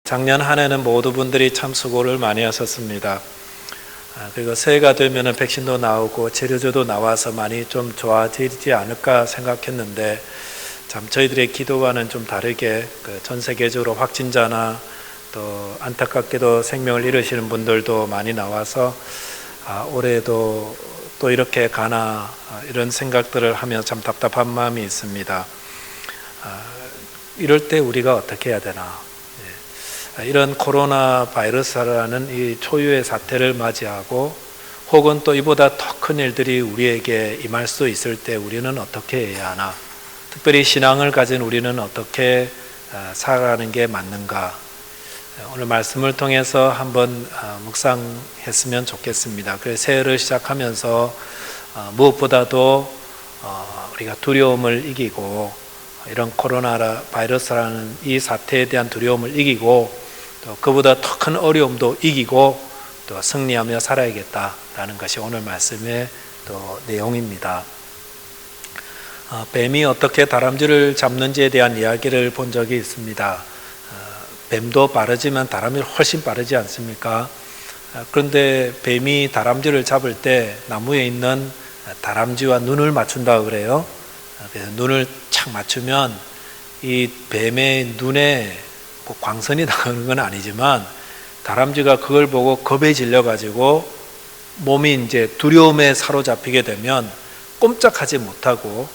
작년 한 해는 모두 분들이 참 수고를 많이 하셨습니다. 그리고 새해가 되면은 백신도 나오고 치료제도 나와서 많이 좀 좋아지지 않을까 생각했는데 참 저희들의 기도와는 좀 다르게 전 세계적으로 확진자나 또 안타깝게도 생명을 잃으시는 분들도 많이 나와서 올해도 또 이렇게 가나 이런 생각들을 하며 참 답답한 마음이 있습니다. 이럴 때 우리가 어떻게 해야 되나? 이런 코로나 바이러스라는 이 초유의 사태를 맞이하고 혹은 또 이보다 더 큰 일들이 우리에게 임할 수 있을 때 우리는 어떻게 해야 하나? 특별히 신앙을 가진 우리는 어떻게 살아가는 게 맞는가? 오늘 말씀을 통해서 한번 묵상했으면 좋겠습니다. 그래서 새해를 시작하면서 무엇보다도 우리가 두려움을 이기고 이런 코로나 바이러스라는 이 사태에 대한 두려움을 이기고 또 그보다 더 큰 어려움도 이기고 또 승리하며 살아야겠다라는 것이 오늘 말씀의 또 내용입니다. 뱀이 어떻게 다람쥐를 잡는지에 대한 이야기를 본 적이 있습니다. 뱀도 빠르지만 다람쥐는 훨씬 빠르지 않습니까? 그런데 뱀이 다람쥐를 잡을 때 나무에 있는 다람쥐와 눈을 맞춘다 그래요. 그래서 눈을 착 맞추면 이 뱀의 눈에 광선이 나가는 건 아니지만 다람쥐가 그걸 보고 겁에 질려 가지고 몸이 이제 두려움에 사로잡히게 되면 꼼짝하지 못하고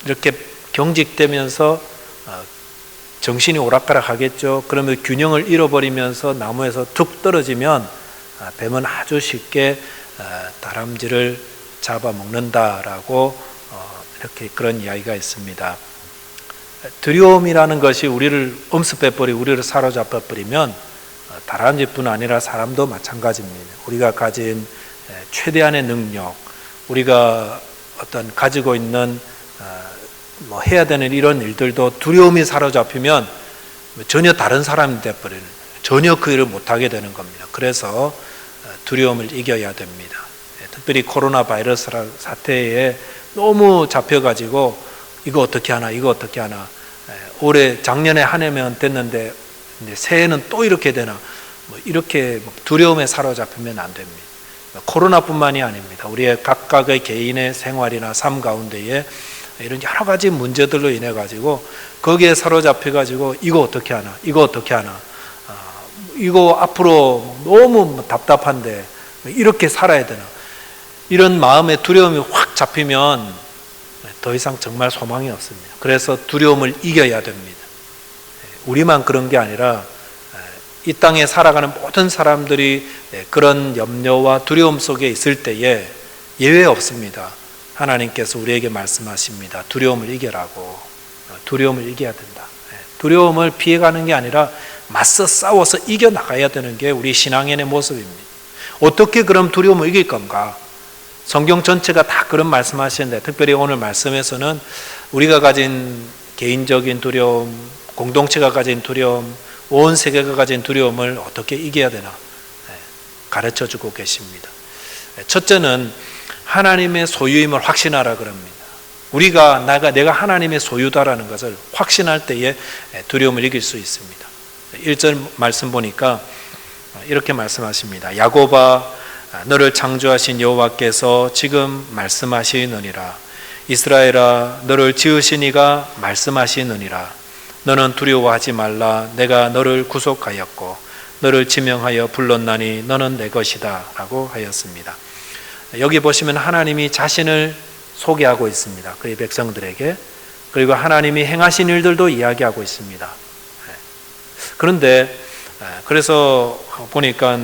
이렇게 경직되면서 정신이 오락가락 하겠죠. 그러면 균형을 잃어버리면서 나무에서 툭 떨어지면 뱀은 아주 쉽게 다람쥐를 잡아먹는다라고 이렇게 그런 이야기가 있습니다. 두려움이라는 것이 우리를 엄습해버리고 우리를 사로잡아버리면 다람쥐뿐 아니라 사람도 마찬가지입니다. 우리가 가진 최대한의 능력, 우리가 어떤 가지고 있는 해야 되는 이런 일들도 두려움이 사로잡히면 전혀 다른 사람이 되어버리는, 전혀 그 일을 못하게 되는 겁니다. 그래서 두려움을 이겨야 됩니다. 특별히 코로나 바이러스 사태에 너무 잡혀가지고 이거 어떻게 하나 이거 어떻게 하나, 올해 작년에 한 해면 됐는데 새해는 또 이렇게 되나, 이렇게 두려움에 사로잡히면 안 됩니다. 코로나뿐만이 아닙니다. 우리의 각각의 개인의 생활이나 삶 가운데에 이런 여러 가지 문제들로 인해 가지고 거기에 사로잡혀 가지고 이거 어떻게 하나 이거 어떻게 하나, 이거 앞으로 너무 답답한데 이렇게 살아야 되나, 이런 마음의 두려움이 확 잡히면 더 이상 정말 소망이 없습니다. 그래서 두려움을 이겨야 됩니다. 우리만 그런 게 아니라 이 땅에 살아가는 모든 사람들이 그런 염려와 두려움 속에 있을 때에 예외 없습니다. 하나님께서 우리에게 말씀하십니다. 두려움을 이겨라고. 두려움을 이겨야 된다. 두려움을 피해가는 게 아니라 맞서 싸워서 이겨나가야 되는 게 우리 신앙인의 모습입니다. 어떻게 그럼 두려움을 이길 건가? 성경 전체가 다 그런 말씀하시는데 특별히 오늘 말씀에서는 우리가 가진 개인적인 두려움, 공동체가 가진 두려움, 온 세계가 가진 두려움을 어떻게 이겨야 되나 가르쳐주고 계십니다. 첫째는 하나님의 소유임을 확신하라 그럽니다. 내가 하나님의 소유다라는 것을 확신할 때에 두려움을 이길 수 있습니다. 1절 말씀 보니까 이렇게 말씀하십니다. 야곱아, 너를 창조하신 여호와께서 지금 말씀하시느니라. 이스라엘아, 너를 지으신 이가 말씀하시느니라. 너는 두려워하지 말라. 내가 너를 구속하였고 너를 지명하여 불렀나니 너는 내 것이다 라고 하였습니다. 여기 보시면 하나님이 자신을 소개하고 있습니다. 그의 백성들에게. 그리고 하나님이 행하신 일들도 이야기하고 있습니다. 그런데 그래서 보니까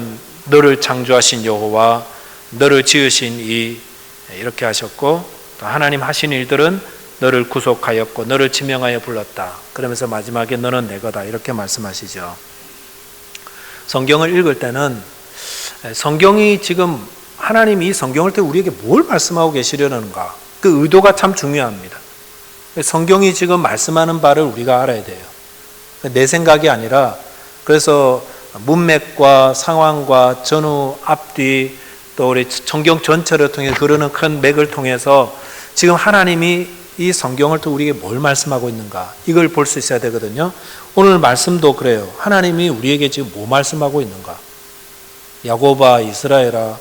너를 창조하신 여호와, 너를 지으신 이, 이렇게 하셨고 또 하나님 하신 일들은 너를 구속하였고 너를 지명하여 불렀다. 그러면서 마지막에 너는 내 거다 이렇게 말씀하시죠. 성경을 읽을 때는 성경이 지금 하나님이 이 성경을 통해 우리에게 뭘 말씀하고 계시려는가, 그 의도가 참 중요합니다. 성경이 지금 말씀하는 바를 우리가 알아야 돼요. 내 생각이 아니라, 그래서 문맥과 상황과 전후 앞뒤 또 우리 성경 전체를 통해 흐르는 큰 맥을 통해서 지금 하나님이 이 성경을 또 우리에게 뭘 말씀하고 있는가, 이걸 볼 수 있어야 되거든요. 오늘 말씀도 그래요. 하나님이 우리에게 지금 뭐 말씀하고 있는가, 야곱아, 이스라엘아,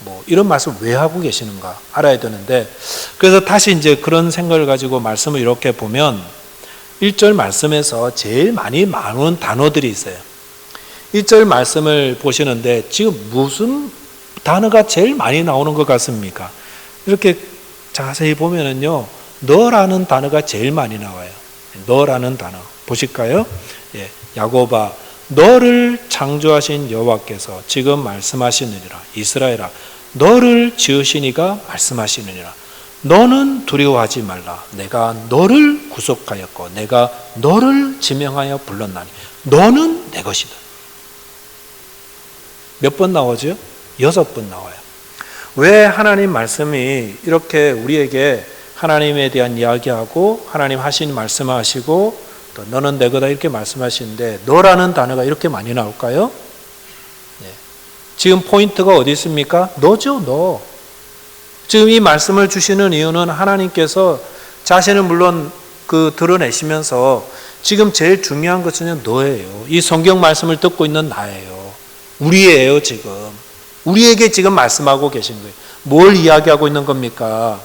뭐 이런 말씀 왜 하고 계시는가 알아야 되는데, 그래서 다시 이제 그런 생각을 가지고 말씀을 이렇게 보면 1절 말씀에서 제일 많이 나오는 단어들이 있어요. 1절 말씀을 보시는데 지금 무슨 단어가 제일 많이 나오는 것 같습니까? 이렇게 자세히 보면은요, 너라는 단어가 제일 많이 나와요. 너라는 단어 보실까요? 예, 야곱아, 너를 창조하신 여호와께서 지금 말씀하시느니라. 이스라엘아, 너를 지으신 이가 말씀하시느니라. 너는 두려워하지 말라. 내가 너를 구속하였고 내가 너를 지명하여 불렀나니 너는 내 것이다. 몇 번 나오죠? 6번 나와요. 왜 하나님 말씀이 이렇게 우리에게 하나님에 대한 이야기하고 하나님 하신 말씀하시고 또 너는 내 거다 이렇게 말씀하시는데 너라는 단어가 이렇게 많이 나올까요? 네. 지금 포인트가 어디 있습니까? 너죠, 너. 지금 이 말씀을 주시는 이유는 하나님께서 자신을 물론 드러내시면서 지금 제일 중요한 것은 너예요. 이 성경 말씀을 듣고 있는 나예요. 우리예요, 지금. 우리에게 지금 말씀하고 계신 거예요. 뭘 이야기하고 있는 겁니까?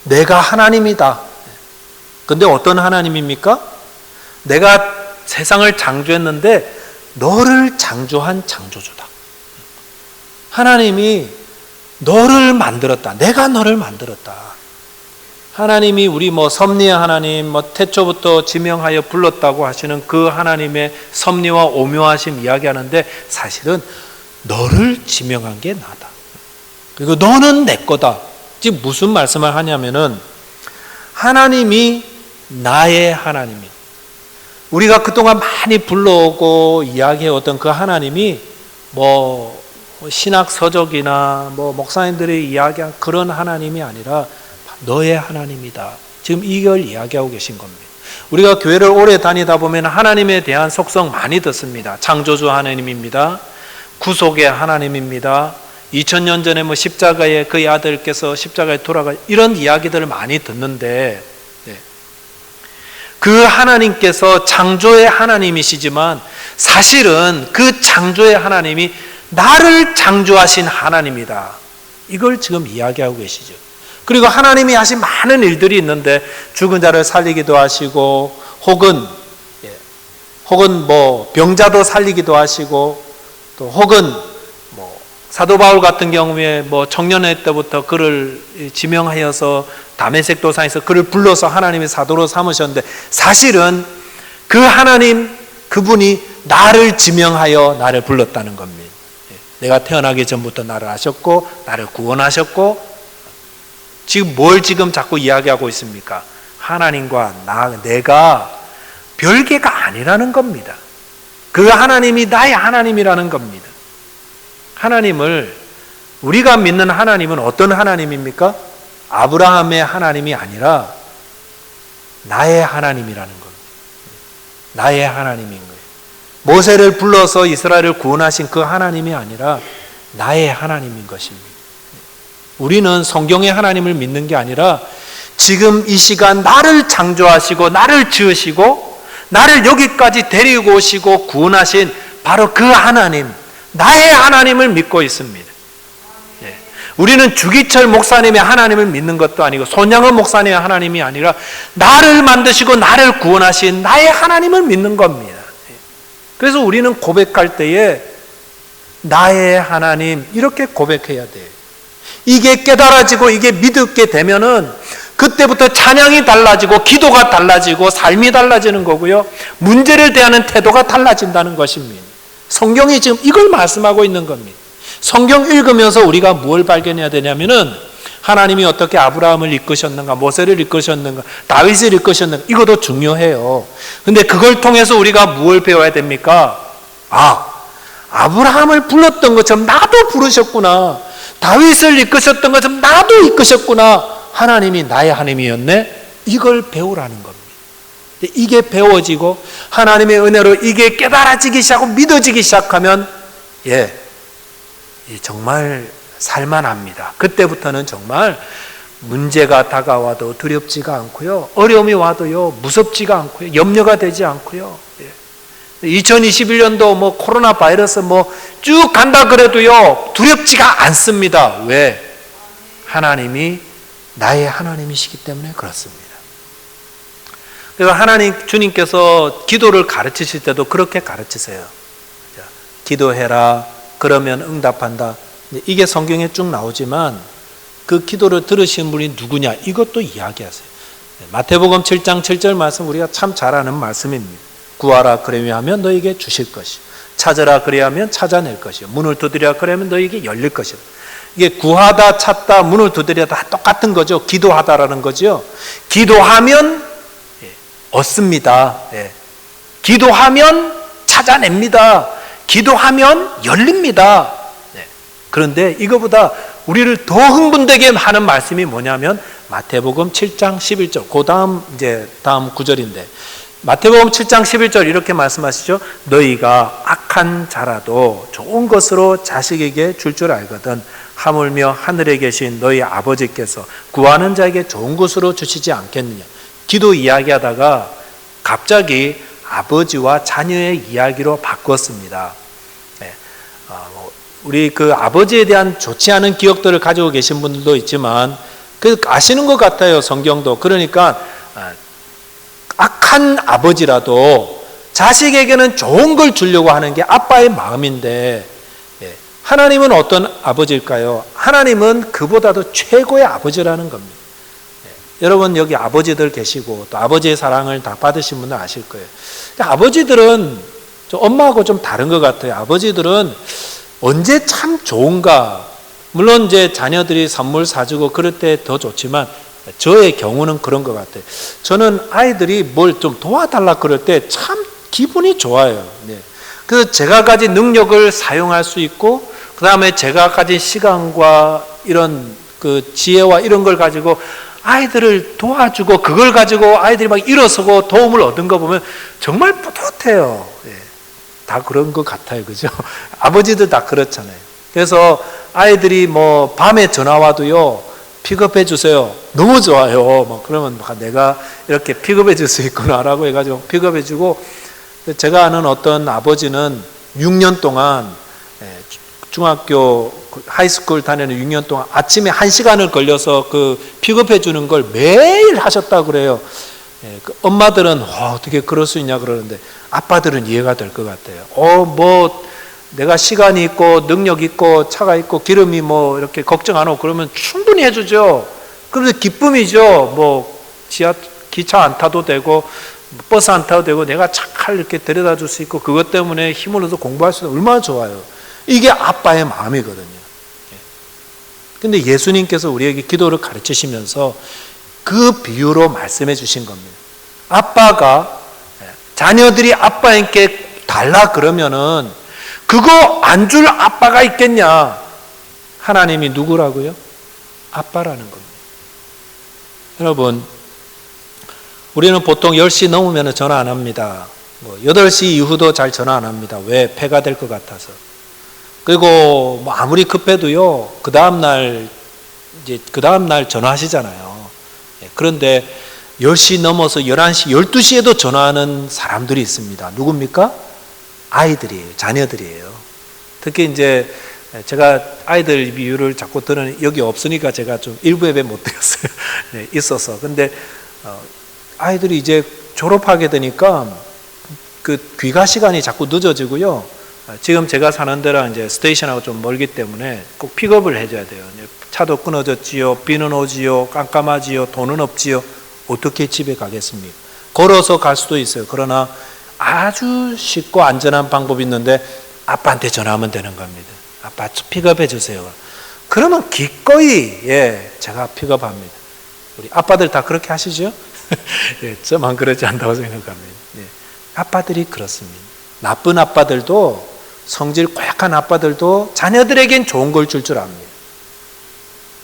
내가 하나님이다. 근데 어떤 하나님입니까? 내가 세상을 창조했는데 너를 창조한 창조주다. 하나님이 너를 만들었다. 내가 너를 만들었다. 하나님이 우리 섭리의 하나님, 태초부터 지명하여 불렀다고 하시는 그 하나님의 섭리와 오묘하심 이야기하는데 사실은 너를 지명한 게 나다. 그리고 너는 내 거다. 지금 무슨 말씀을 하냐면은 하나님이 나의 하나님이, 우리가 그동안 많이 불러오고 이야기해왔던 그 하나님이 신학 서적이나 목사님들이 이야기한 그런 하나님이 아니라 너의 하나님이다. 지금 이걸 이야기하고 계신 겁니다. 우리가 교회를 오래 다니다 보면 하나님에 대한 속성 많이 듣습니다. 창조주 하나님입니다. 구속의 하나님입니다. 2000년 전에 십자가에 그의 아들께서 십자가에 돌아가, 이런 이야기들을 많이 듣는데 그 하나님께서 창조의 하나님이시지만 사실은 그 창조의 하나님이 나를 창조하신 하나님이다. 이걸 지금 이야기하고 계시죠. 그리고 하나님이 하신 많은 일들이 있는데 죽은 자를 살리기도 하시고 혹은 병자도 살리기도 하시고 또 혹은 사도 바울 같은 경우에 청년회 때부터 그를 지명하여서 다메섹 도상에서 그를 불러서 하나님의 사도로 삼으셨는데 사실은 그 하나님 그분이 나를 지명하여 나를 불렀다는 겁니다. 내가 태어나기 전부터 나를 아셨고 나를 구원하셨고, 지금 뭘 자꾸 이야기하고 있습니까? 하나님과 내가 별개가 아니라는 겁니다. 그 하나님이 나의 하나님이라는 겁니다. 하나님을, 우리가 믿는 하나님은 어떤 하나님입니까? 아브라함의 하나님이 아니라 나의 하나님이라는 겁니다. 나의 하나님인 거예요. 모세를 불러서 이스라엘을 구원하신 그 하나님이 아니라 나의 하나님인 것입니다. 우리는 성경의 하나님을 믿는 게 아니라 지금 이 시간 나를 창조하시고 나를 지으시고 나를 여기까지 데리고 오시고 구원하신 바로 그 하나님, 나의 하나님을 믿고 있습니다. 우리는 주기철 목사님의 하나님을 믿는 것도 아니고 손양은 목사님의 하나님이 아니라 나를 만드시고 나를 구원하신 나의 하나님을 믿는 겁니다. 그래서 우리는 고백할 때에 나의 하나님 이렇게 고백해야 돼요. 이게 깨달아지고 이게 믿게 되면은 그때부터 찬양이 달라지고 기도가 달라지고 삶이 달라지는 거고요. 문제를 대하는 태도가 달라진다는 것입니다. 성경이 지금 이걸 말씀하고 있는 겁니다. 성경 읽으면서 우리가 뭘 발견해야 되냐면은 하나님이 어떻게 아브라함을 이끄셨는가, 모세를 이끄셨는가, 다윗을 이끄셨는가, 이것도 중요해요. 근데 그걸 통해서 우리가 뭘 배워야 됩니까? 아브라함을 불렀던 것처럼 나도 부르셨구나. 다윗을 이끄셨던 것처럼 나도 이끄셨구나. 하나님이 나의 하나님이었네. 이걸 배우라는 겁니다. 이게 배워지고 하나님의 은혜로 이게 깨달아지기 시작하고 믿어지기 시작하면 정말 살만합니다. 그때부터는 정말 문제가 다가와도 두렵지가 않고요. 어려움이 와도요, 무섭지가 않고요. 염려가 되지 않고요. 2021년도 뭐 코로나 바이러스 뭐 쭉 간다 그래도요, 두렵지가 않습니다. 왜? 하나님이 나의 하나님이시기 때문에 그렇습니다. 그래서 주님께서 기도를 가르치실 때도 그렇게 가르치세요. 기도해라. 그러면 응답한다. 이게 성경에 쭉 나오지만 그 기도를 들으신 분이 누구냐? 이것도 이야기하세요. 마태복음 7장 7절 말씀 우리가 참 잘 아는 말씀입니다. 구하라 그리하면 너에게 주실 것이요. 찾으라 그리하면 찾아낼 것이요. 문을 두드리라 그러면 너에게 열릴 것이요. 이게 구하다, 찾다, 문을 두드리다 다 똑같은 거죠. 기도하다라는 거죠. 기도하면 얻습니다. 기도하면 찾아냅니다. 기도하면 열립니다. 그런데 이거보다 우리를 더 흥분되게 하는 말씀이 뭐냐면 마태복음 7장 11절. 그 다음 구절인데 마태복음 7장 11절 이렇게 말씀하시죠. 너희가 악한 자라도 좋은 것으로 자식에게 줄 알거든 하물며 하늘에 계신 너희 아버지께서 구하는 자에게 좋은 것으로 주시지 않겠느냐. 기도 이야기하다가 갑자기 아버지와 자녀의 이야기로 바꿨습니다. 우리 그 아버지에 대한 좋지 않은 기억들을 가지고 계신 분들도 있지만 아시는 것 같아요. 성경도. 그러니까 악한 아버지라도 자식에게는 좋은 걸 주려고 하는 게 아빠의 마음인데 하나님은 어떤 아버지일까요? 하나님은 그보다도 최고의 아버지라는 겁니다. 여러분 여기 아버지들 계시고 또 아버지의 사랑을 다 받으신 분들 아실 거예요. 아버지들은 엄마하고 좀 다른 것 같아요. 아버지들은 언제 참 좋은가. 물론 이제 자녀들이 선물 사주고 그럴 때 더 좋지만 저의 경우는 그런 것 같아요. 저는 아이들이 뭘 좀 도와달라 그럴 때 참 기분이 좋아요. 그래서 제가 가진 능력을 사용할 수 있고 그 다음에 제가 가진 시간과 이런 그 지혜와 이런 걸 가지고 아이들을 도와주고 그걸 가지고 아이들이 막 일어서고 도움을 얻은 거 보면 정말 뿌듯해요. 다 그런 것 같아요. 그죠? 아버지들 다 그렇잖아요. 그래서 아이들이 뭐 밤에 전화 와도요, 픽업해 주세요. 너무 좋아요. 뭐 그러면 내가 이렇게 픽업해 줄 수 있구나라고 해가지고 픽업해 주고, 제가 아는 어떤 아버지는 6년 동안 중학교 하이스쿨 다니는 6년 동안 아침에 1시간을 걸려서 그 픽업해 주는 걸 매일 하셨다고 그래요. 그 엄마들은 어떻게 그럴 수 있냐 그러는데 아빠들은 이해가 될 것 같아요. 뭐 내가 시간이 있고 능력 있고 차가 있고 기름이 뭐 이렇게 걱정 안 하고 그러면 충분히 해주죠. 그런데 기쁨이죠. 뭐 기차 안 타도 되고 버스 안 타도 되고 내가 잘 이렇게 데려다 줄 수 있고 그것 때문에 힘을 얻어서 공부할 수 있는 얼마나 좋아요. 이게 아빠의 마음이거든요. 근데 예수님께서 우리에게 기도를 가르치시면서 그 비유로 말씀해 주신 겁니다. 아빠가 자녀들이 아빠에게 달라 그러면은 그거 안 줄 아빠가 있겠냐? 하나님이 누구라고요? 아빠라는 겁니다. 여러분, 우리는 보통 10시 넘으면 전화 안 합니다. 8시 이후도 잘 전화 안 합니다. 왜? 폐가 될 것 같아서. 그리고 뭐 아무리 급해도요, 그 다음날 전화하시잖아요. 그런데 10시 넘어서 11시, 12시에도 전화하는 사람들이 있습니다. 누굽니까? 아이들이에요. 자녀들이에요. 특히 이제 제가 아이들 비유를 자꾸 들은 여기 없으니까 제가 좀 일부 예배 못 드렸어요. 있어서. 근데 아이들이 이제 졸업하게 되니까 그 귀가 시간이 자꾸 늦어지고요. 지금 제가 사는 데랑 이제 스테이션하고 좀 멀기 때문에 꼭 픽업을 해줘야 돼요. 차도 끊어졌지요. 비는 오지요. 깜깜하지요. 돈은 없지요. 어떻게 집에 가겠습니까? 걸어서 갈 수도 있어요. 그러나 아주 쉽고 안전한 방법이 있는데 아빠한테 전화하면 되는 겁니다. 아빠 픽업해 주세요. 그러면 기꺼이 제가 픽업합니다. 우리 아빠들 다 그렇게 하시죠? 저만 그러지 않다고 생각합니다. 아빠들이 그렇습니다. 나쁜 아빠들도 성질 고약한 아빠들도 자녀들에겐 좋은 걸 줄 압니다.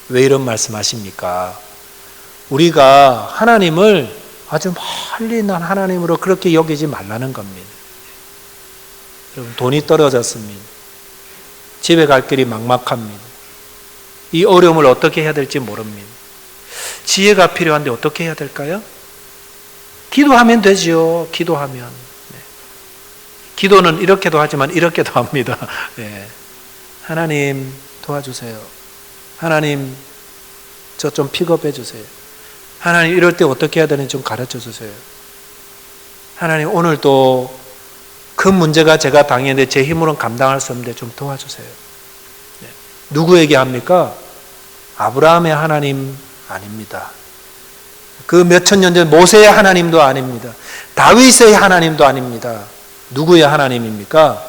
왜 이런 말씀하십니까? 우리가 하나님을 아주 멀리 난 하나님으로 그렇게 여기지 말라는 겁니다. 여러분, 돈이 떨어졌습니다. 집에 갈 길이 막막합니다. 이 어려움을 어떻게 해야 될지 모릅니다. 지혜가 필요한데 어떻게 해야 될까요? 기도하면 되지요. 기도하면. 네. 기도는 이렇게도 하지만 이렇게도 합니다. 네. 하나님 도와주세요. 하나님 저 좀 픽업해 주세요. 하나님 이럴 때 어떻게 해야 되는지 좀 가르쳐 주세요. 하나님 오늘도 큰 문제가 제가 당했는데 제 힘으로는 감당할 수 없는데 좀 도와주세요. 네. 누구에게 합니까? 아브라함의 하나님 아닙니다. 그 몇천 년 전 모세의 하나님도 아닙니다. 다윗의 하나님도 아닙니다. 누구의 하나님입니까?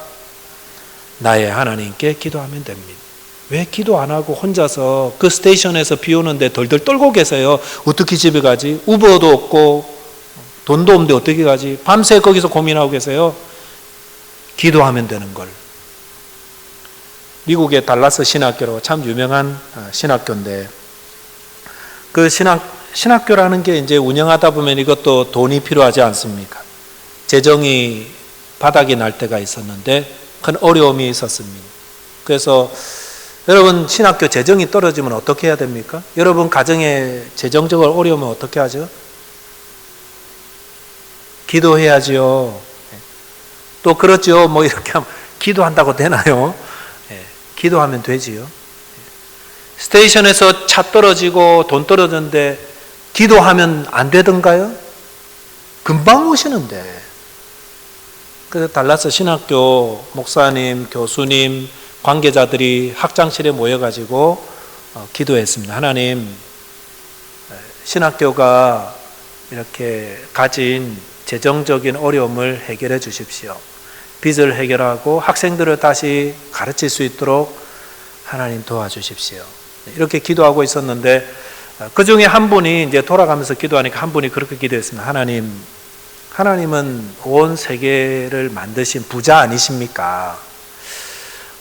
나의 하나님께 기도하면 됩니다. 왜 기도 안 하고 혼자서 그 스테이션에서 비 오는데 덜덜 떨고 계세요? 어떻게 집에 가지? 우버도 없고 돈도 없는데 어떻게 가지? 밤새 거기서 고민하고 계세요? 기도하면 되는 걸. 미국의 달라스 신학교로 참 유명한 신학교인데 그 신학교라는 게 이제 운영하다 보면 이것도 돈이 필요하지 않습니까? 재정이 바닥이 날 때가 있었는데 큰 어려움이 있었습니다. 그래서 여러분 신학교 재정이 떨어지면 어떻게 해야 됩니까? 여러분 가정에 재정적으로 어려우면 어떻게 하죠? 기도해야지요. 또 그렇죠. 뭐 이렇게 하면 기도한다고 되나요? 기도하면 되지요. 스테이션에서 차 떨어지고 돈 떨어졌는데 기도하면 안 되던가요? 금방 오시는데. 그래서 달라스 신학교 목사님, 교수님, 관계자들이 학장실에 모여가지고 기도했습니다. 하나님, 신학교가 이렇게 가진 재정적인 어려움을 해결해 주십시오. 빚을 해결하고 학생들을 다시 가르칠 수 있도록 하나님 도와주십시오. 이렇게 기도하고 있었는데 그 중에 한 분이 이제 돌아가면서 기도하니까 한 분이 그렇게 기도했습니다. 하나님은 온 세계를 만드신 부자 아니십니까?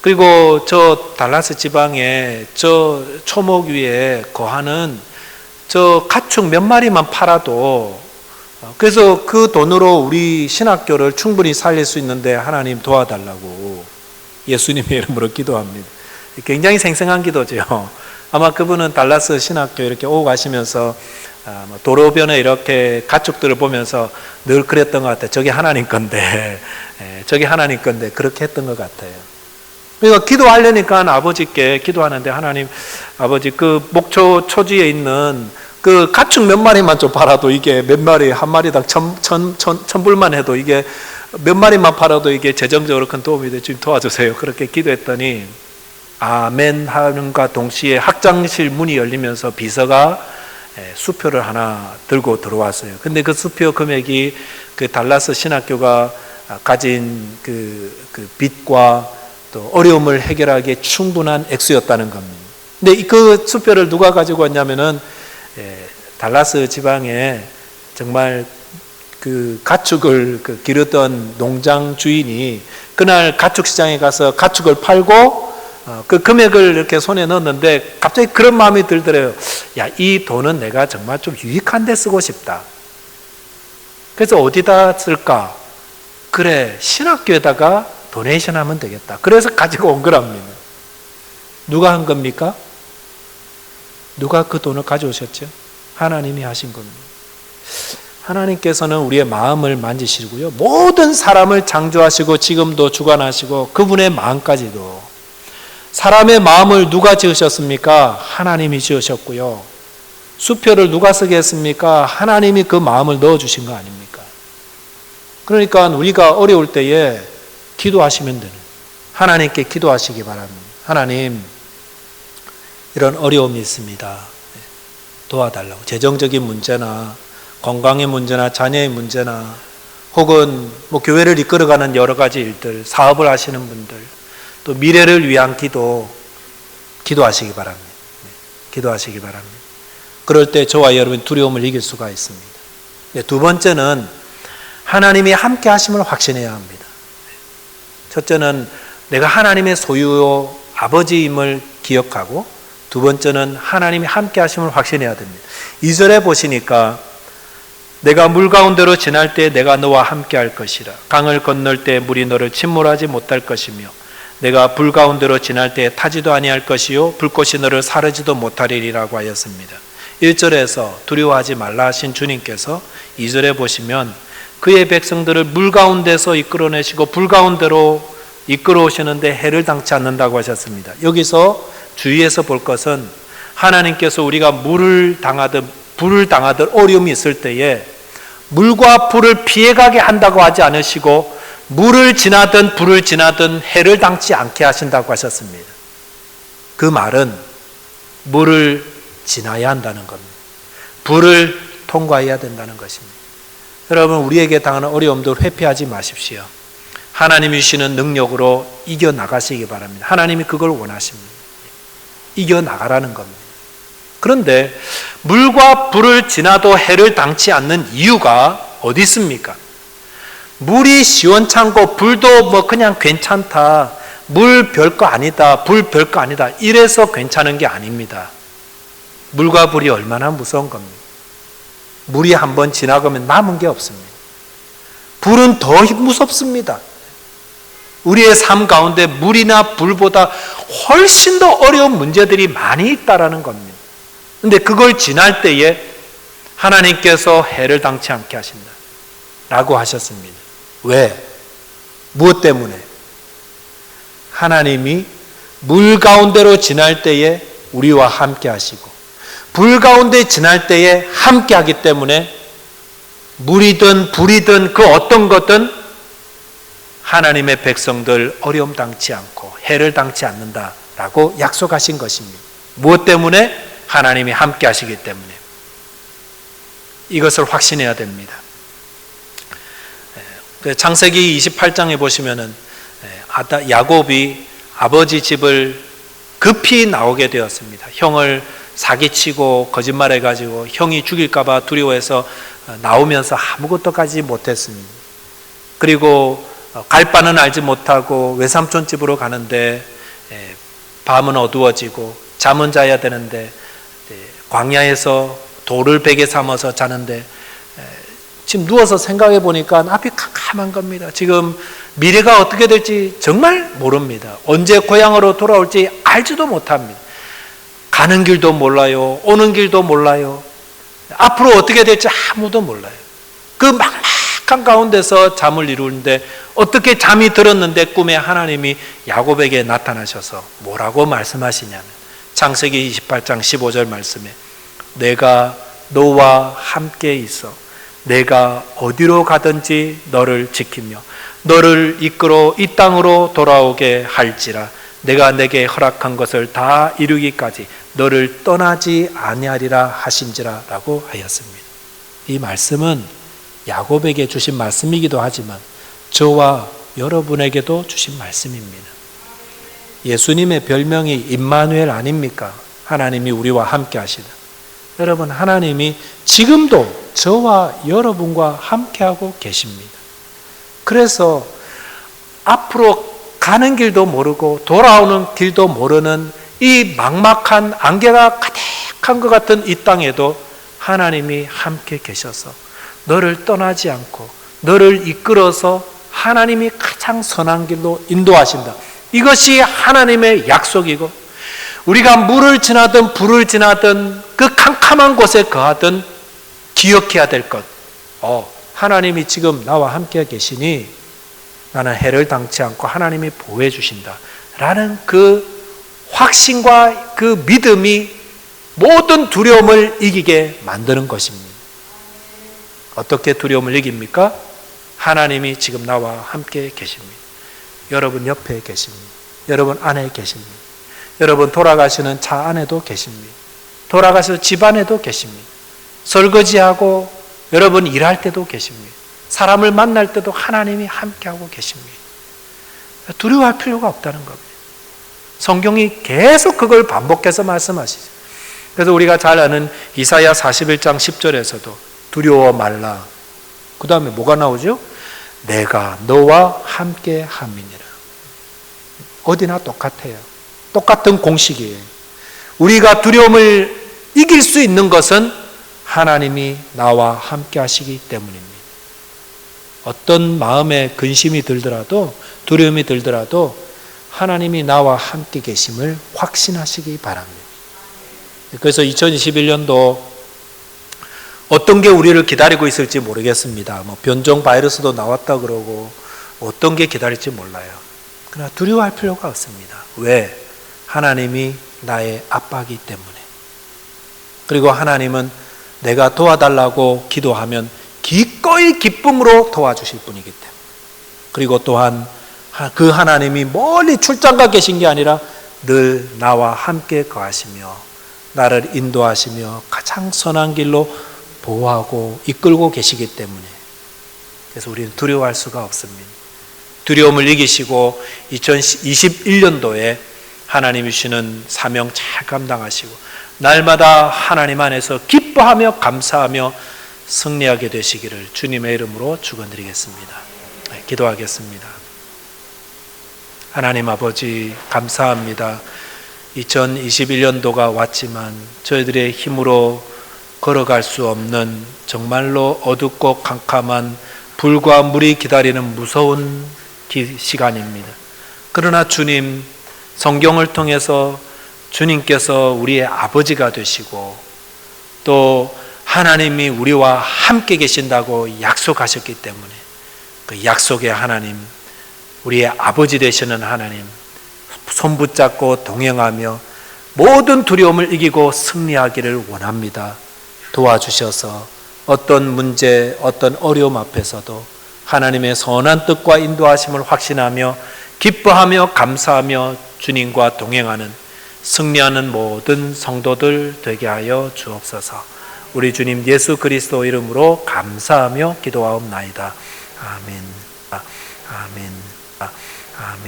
그리고 저 달라스 지방에 저 초목 위에 거하는 저 가축 몇 마리만 팔아도 그래서 그 돈으로 우리 신학교를 충분히 살릴 수 있는데 하나님 도와달라고 예수님의 이름으로 기도합니다. 굉장히 생생한 기도죠. 아마 그분은 달라스 신학교 이렇게 오고 가시면서 도로변에 이렇게 가축들을 보면서 늘 그랬던 것 같아요. 저게 하나님 건데, 저게 하나님 건데 그렇게 했던 것 같아요. 그러니까 기도하려니까 아버지께 기도하는데 하나님 아버지 그 목초 초지에 있는 그 가축 몇 마리만 좀 팔아도 이게 몇 마리 한 마리당 천불만 해도 이게 몇 마리만 팔아도 이게 재정적으로 큰 도움이 돼 좀 도와주세요. 그렇게 기도했더니 아멘 하는가 동시에 학장실 문이 열리면서 비서가 수표를 하나 들고 들어왔어요. 근데 그 수표 금액이 그 달라스 신학교가 가진 그 빚과 또 어려움을 해결하기에 충분한 액수였다는 겁니다. 근데 그 수표를 누가 가지고 왔냐면은 달라스 지방에 정말 그 가축을 기르던 농장 주인이 그날 가축 시장에 가서 가축을 팔고 그 금액을 이렇게 손에 넣었는데 갑자기 그런 마음이 들더래요. 야, 이 돈은 내가 정말 좀 유익한 데 쓰고 싶다. 그래서 어디다 쓸까? 그래, 신학교에다가 도네이션 하면 되겠다. 그래서 가지고 온 거랍니다. 누가 한 겁니까? 누가 그 돈을 가져오셨죠? 하나님이 하신 겁니다. 하나님께서는 우리의 마음을 만지시고요. 모든 사람을 창조하시고 지금도 주관하시고 그분의 마음까지도. 사람의 마음을 누가 지으셨습니까? 하나님이 지으셨고요. 수표를 누가 쓰게 했습니까? 하나님이 그 마음을 넣어주신 거 아닙니까? 그러니까 우리가 어려울 때에 기도하시면 되는, 하나님께 기도하시기 바랍니다. 하나님, 이런 어려움이 있습니다. 도와달라고. 재정적인 문제나 건강의 문제나 자녀의 문제나 혹은 뭐 교회를 이끌어가는 여러 가지 일들, 사업을 하시는 분들, 또 미래를 위한 기도하시기 바랍니다. 기도하시기 바랍니다. 그럴 때 저와 여러분 두려움을 이길 수가 있습니다. 두 번째는 하나님이 함께 하심을 확신해야 합니다. 첫째는 내가 하나님의 소유요 아버지임을 기억하고, 두 번째는 하나님이 함께 하심을 확신해야 됩니다. 2절에 보시니까 내가 물 가운데로 지날 때 내가 너와 함께 할 것이라. 강을 건널 때 물이 너를 침몰하지 못할 것이며 내가 불 가운데로 지날 때 타지도 아니할 것이요 불꽃이 너를 사르지도 못하리라고 하였습니다. 1절에서 두려워하지 말라 하신 주님께서 2절에 보시면 그의 백성들을 물 가운데서 이끌어내시고 불 가운데로 이끌어오시는데 해를 당치 않는다고 하셨습니다. 여기서 주의해서 볼 것은 하나님께서 우리가 물을 당하든 불을 당하든 어려움이 있을 때에 물과 불을 피해가게 한다고 하지 않으시고 물을 지나든 불을 지나든 해를 당치 않게 하신다고 하셨습니다. 그 말은 물을 지나야 한다는 겁니다. 불을 통과해야 된다는 것입니다. 여러분, 우리에게 당하는 어려움들 회피하지 마십시오. 하나님이 주시는 능력으로 이겨나가시기 바랍니다. 하나님이 그걸 원하십니다. 이겨나가라는 겁니다. 그런데 물과 불을 지나도 해를 당치 않는 이유가 어디 있습니까? 물이 시원찮고 불도 그냥 괜찮다, 물 별거 아니다, 불 별거 아니다, 이래서 괜찮은 게 아닙니다. 물과 불이 얼마나 무서운 겁니다. 물이 한번 지나가면 남은 게 없습니다. 불은 더 무섭습니다. 우리의 삶 가운데 물이나 불보다 훨씬 더 어려운 문제들이 많이 있다라는 겁니다. 그런데 그걸 지날 때에 하나님께서 해를 당치 않게 하신다 라고 하셨습니다. 왜? 무엇 때문에? 하나님이 물 가운데로 지날 때에 우리와 함께 하시고 불 가운데 지날 때에 함께 하기 때문에 물이든 불이든 그 어떤 것든 하나님의 백성들 어려움 당치 않고 해를 당치 않는다라고 약속하신 것입니다. 무엇 때문에? 하나님이 함께 하시기 때문에. 이것을 확신해야 됩니다. 창세기 28장에 보시면은 야곱이 아버지 집을 급히 나오게 되었습니다. 형을 사기치고 거짓말해가지고 형이 죽일까봐 두려워해서 나오면서 아무것도 가지 못했습니다. 그리고 갈 바는 알지 못하고 외삼촌 집으로 가는데 밤은 어두워지고 잠은 자야 되는데 광야에서 돌을 베개 삼아서 자는데 지금 누워서 생각해 보니까 앞이 캄캄한 겁니다. 지금 미래가 어떻게 될지 정말 모릅니다. 언제 고향으로 돌아올지 알지도 못합니다. 가는 길도 몰라요. 오는 길도 몰라요. 앞으로 어떻게 될지 아무도 몰라요. 그 막막한 가운데서 잠을 이루는데 어떻게 잠이 들었는데 꿈에 하나님이 야곱에게 나타나셔서 뭐라고 말씀하시냐면 창세기 28장 15절 말씀에 내가 너와 함께 있어 내가 어디로 가든지 너를 지키며 너를 이끌어 이 땅으로 돌아오게 할지라 내가 내게 허락한 것을 다 이루기까지 너를 떠나지 아니하리라 하신지라 라고 하였습니다. 이 말씀은 야곱에게 주신 말씀이기도 하지만 저와 여러분에게도 주신 말씀입니다. 예수님의 별명이 임마누엘 아닙니까? 하나님이 우리와 함께 하시다. 여러분, 하나님이 지금도 저와 여러분과 함께하고 계십니다. 그래서 앞으로 가는 길도 모르고 돌아오는 길도 모르는 이 막막한 안개가 가득한 것 같은 이 땅에도 하나님이 함께 계셔서 너를 떠나지 않고 너를 이끌어서 하나님이 가장 선한 길로 인도하신다. 이것이 하나님의 약속이고 우리가 물을 지나든 불을 지나든 그 캄캄한 곳에 거하든 기억해야 될 것. 하나님이 지금 나와 함께 계시니 나는 해를 당치 않고 하나님이 보호해 주신다 라는 그 확신과 그 믿음이 모든 두려움을 이기게 만드는 것입니다. 어떻게 두려움을 이깁니까? 하나님이 지금 나와 함께 계십니다. 여러분 옆에 계십니다. 여러분 안에 계십니다. 여러분 돌아가시는 차 안에도 계십니다. 돌아가서 집 안에도 계십니다. 설거지하고 여러분 일할 때도 계십니다. 사람을 만날 때도 하나님이 함께하고 계십니다. 두려워할 필요가 없다는 겁니다. 성경이 계속 그걸 반복해서 말씀하시죠. 그래서 우리가 잘 아는 이사야 41장 10절에서도 두려워 말라. 그 다음에 뭐가 나오죠? 내가 너와 함께 함이니라. 어디나 똑같아요. 똑같은 공식이에요. 우리가 두려움을 이길 수 있는 것은 하나님이 나와 함께 하시기 때문입니다. 어떤 마음에 근심이 들더라도 두려움이 들더라도 하나님이 나와 함께 계심을 확신하시기 바랍니다. 그래서 2021년도 어떤 게 우리를 기다리고 있을지 모르겠습니다. 변종 바이러스도 나왔다 그러고 어떤 게 기다릴지 몰라요. 그러나 두려워할 필요가 없습니다. 왜? 하나님이 나의 아빠이기 때문에. 그리고 하나님은 내가 도와달라고 기도하면 기꺼이 기쁨으로 도와주실 분이기 때문에. 그리고 또한 그 하나님이 멀리 출장가 계신 게 아니라 늘 나와 함께 거하시며 나를 인도하시며 가장 선한 길로 보호하고 이끌고 계시기 때문에, 그래서 우리는 두려워할 수가 없습니다. 두려움을 이기시고 2021년도에 하나님이 주시는 사명 잘 감당하시고 날마다 하나님 안에서 기뻐하며 감사하며 승리하게 되시기를 주님의 이름으로 축원드리겠습니다. 기도하겠습니다. 하나님 아버지, 감사합니다. 2021년도가 왔지만 저희들의 힘으로 걸어갈 수 없는 정말로 어둡고 캄캄한 불과 물이 기다리는 무서운 시간입니다. 그러나 주님, 성경을 통해서 주님께서 우리의 아버지가 되시고 또 하나님이 우리와 함께 계신다고 약속하셨기 때문에 그 약속의 하나님, 우리의 아버지 되시는 하나님 손붙잡고 동행하며 모든 두려움을 이기고 승리하기를 원합니다. 도와주셔서 어떤 문제, 어떤 어려움 앞에서도 하나님의 선한 뜻과 인도하심을 확신하며 기뻐하며 감사하며 주님과 동행하는 승리하는 모든 성도들 되게 하여 주옵소서. 우리 주님 예수 그리스도 이름으로 감사하며 기도하옵나이다. 아멘. 아멘. 아멘.